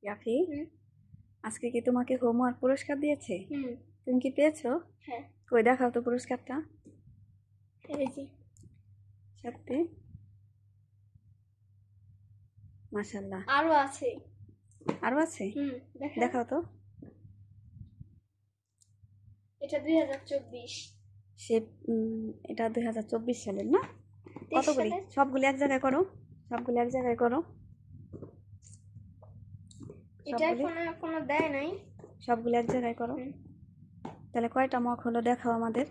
ইয়াফি, আজকে কি তোমাকে হোমওয়ার্ক পুরস্কার দিয়েছে? তুমি কি পেয়েছো? হ্যাঁ। কই দেখাও তো পুরস্কারটা। এই যে। সত্যি? মাশাআল্লাহ। আরো আছে। আরো আছে? দেখাও তো। এটা 2024। এটা 2024 সালের না? কতগুলি? সবগুলি এক জায়গায় করো। সবগুলি এক জায়গায় করো। এটা কোনো দেয় নাই। সবগুলি এক জায়গায় করো। তাহলে কয়টা মগ হলো দেখাও আমাদের।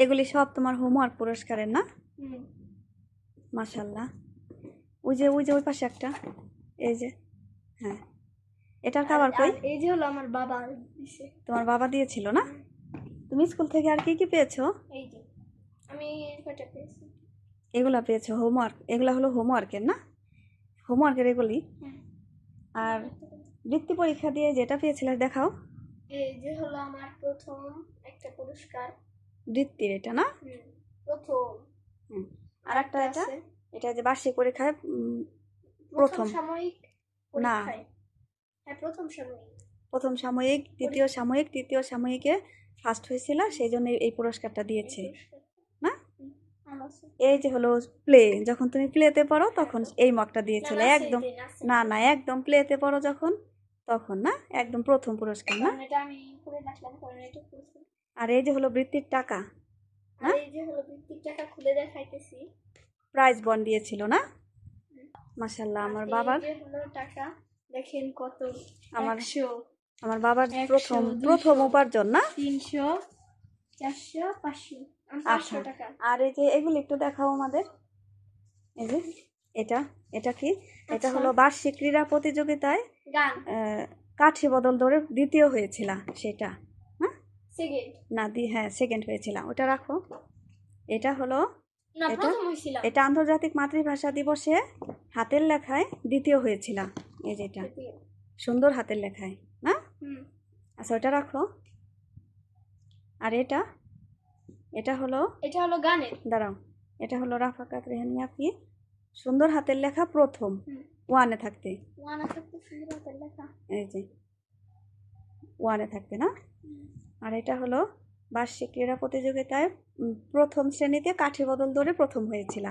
এগুলি সব তোমার হোমওয়ার্ক পুরস্কারের না? মাশাআল্লাহ। ওই যে ওই পাশে একটা, এই যে, হ্যাঁ, এটার খাবার কই? এই যে হলো আমার বাবা দিয়েছে। তোমার বাবা দিয়েছিল না? তুমি স্কুল থেকে আর কি কি পেয়েছো? এই যে আমি কয়টা পেয়েছি। এগুলা পেয়েছো হোমওয়ার্ক? এগুলা হলো হোমওয়ার্কের না? হোমওয়ার্কের এগুলি। আর বৃত্তি পরীক্ষা দিয়ে যেটা পেয়েছিলে দেখাও। এই যে হলো আমার প্রথম একটা পুরস্কার বৃত্তির, এটা না? প্রথম। আর একটা এটা যে বার্ষিক পরীক্ষায় প্রথম সাময়িক না, হ্যাঁ প্রথম সাময়িক, প্রথম সাময়িক, দ্বিতীয় সাময়িক, তৃতীয় সাময়িকে ফার্স্ট হয়েছিল, সেই জন্য এই পুরস্কারটা দিয়েছে না? এই যে হলো প্লে, যখন তুমি প্লেতে পড়ো তখন এই মগটা দিয়েছিল একদম। না না, একদম প্লেতে পড়ো যখন, তখন না, একদম প্রথম পুরস্কার না? আর এই যে হলো বৃত্তির টাকা না? এই যে হলো বৃত্তির টাকা খুলে দেখাইতেছি। প্রাইজ বন্ড দিয়েছিল না? মাশাআল্লাহ। আমার বাবার টাকা দেখেন কত, আমার বাবার প্রথম উপার্জন না? 300, 400, 500 টাকা। আর এই যে এগুলো একটু দেখাও আমাদের। এই যে এটা কি? এটা হলো বার্ষিক ক্রীড়া প্রতিযোগিতায় কাঠি বদল ধরে দ্বিতীয় হয়েছিল, সেটা না? হ্যাঁ, সেকেন্ড হয়েছিলাম। ওটা রাখো। এটা হলো এটা আন্তর্জাতিক মাতৃভাষা দিবসে হাতের লেখায় দ্বিতীয় হয়েছিল। এই যে এটা সুন্দর হাতের লেখায় না? আচ্ছা, ওটা রাখো। আর এটা হলো গানের। দাঁড়াও, এটা হলো রাফাকাত রেহান ইয়াফি, সুন্দর হাতের লেখা প্রথম, ওয়ানে থাকতে। সুন্দর হাতের লেখা, এই যে ওয়ানে থাকতে না? আর এটা হলো বার্ষিক ক্রীড়া প্রতিযোগিতায় প্রথম শ্রেণীতে কাঠি বদল ধরে প্রথম হয়েছিল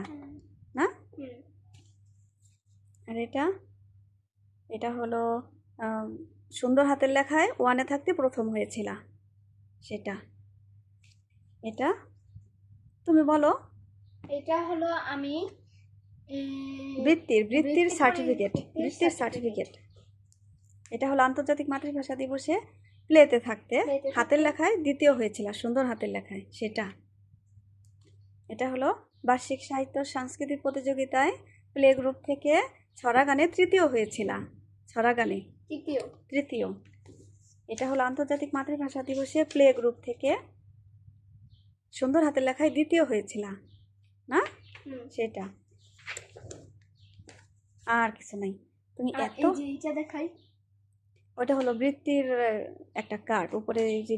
না? আর এটা হলো সুন্দর হাতের লেখায় ওয়ানে থাকতে প্রথম হয়েছিল, সেটা। এটা তুমি বলো। এটা হলো আমি বৃত্তির সার্টিফিকেট। এটা হলো আন্তর্জাতিক মাতৃভাষা দিবসে প্লেতে থাকতে হাতের লেখায় দ্বিতীয় হয়েছিল, সুন্দর হাতের লেখায়, সেটা। এটা হলো বার্ষিক সাহিত্য সাংস্কৃতিক প্রতিযোগিতায় প্লে গ্রুপ থেকে ছড়া গানে তৃতীয় হয়েছিল, ছড়া গানে তৃতীয়। এটা হলো আন্তর্জাতিক মাতৃভাষা দিবসে প্লে গ্রুপ থেকে সুন্দর হাতের লেখায় দ্বিতীয় হয়েছিল না? সেটা। আর কিছু নাই। তুমি এত দেখাই। ওটা হলো বৃত্তির একটা কার্ড, উপরে যে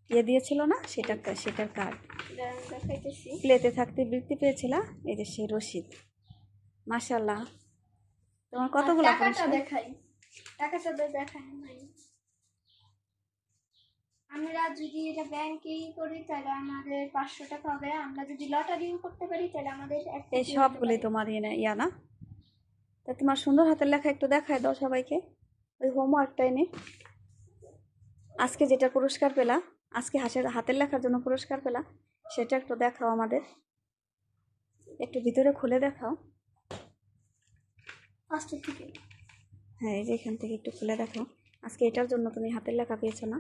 ইয়ে দিয়েছিল না, সেটার কার্ড। প্লেতে থাকতে বৃত্তি পেয়েছিল, এই যে সেই রসিদ। মাশাআল্লাহ, তোমার কতগুলো পুরস্কার। টাকাটা দেখাই নাই। আমরা যদি এটা ব্যাংকেই করি তাহলে আমাদের 500 টাকা হবে। আমরা যদি লটারিও করতে পারি তাহলে আমাদের এই সবগুলি তোমার ইয়া না? তা তোমার সুন্দর হাতের লেখা একটু দেখায় দাও সবাইকে, ওই হোমওয়ার্কটা এনে। আজকে যেটা পুরস্কার পেলা, আজকে হাতের লেখার জন্য পুরস্কার পেলা, সেটা একটু দেখাও আমাদের। একটু ভিতরে খুলে দেখাও। হ্যাঁ, এই যে এখান থেকে একটু খুলে দেখাও। আজকে এটার জন্য তুমি হাতের লেখা পেয়েছো না?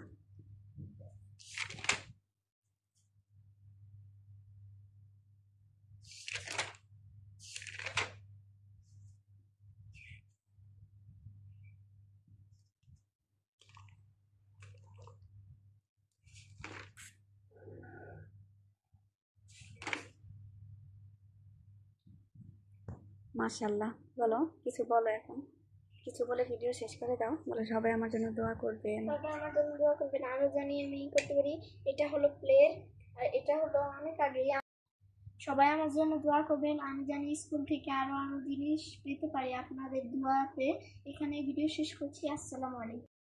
মাশাআল্লাহ। বলো, কিছু বলো এখন, কিছু বলে ভিডিও শেষ করে দাও। বলে সবাই আমার জন্য দোয়া করবেন। আরো জানি আমি করতে পারি। এটা হলো প্লের, আর এটা হলো অনেক আগে সবাই আমার জন্য দোয়া করবেন, আমি জানি স্কুল থেকে আরো জিনিস পেতে পারি আপনাদের দোয়াতে। এখানে ভিডিও শেষ করছি। আসসালামু আলাইকুম।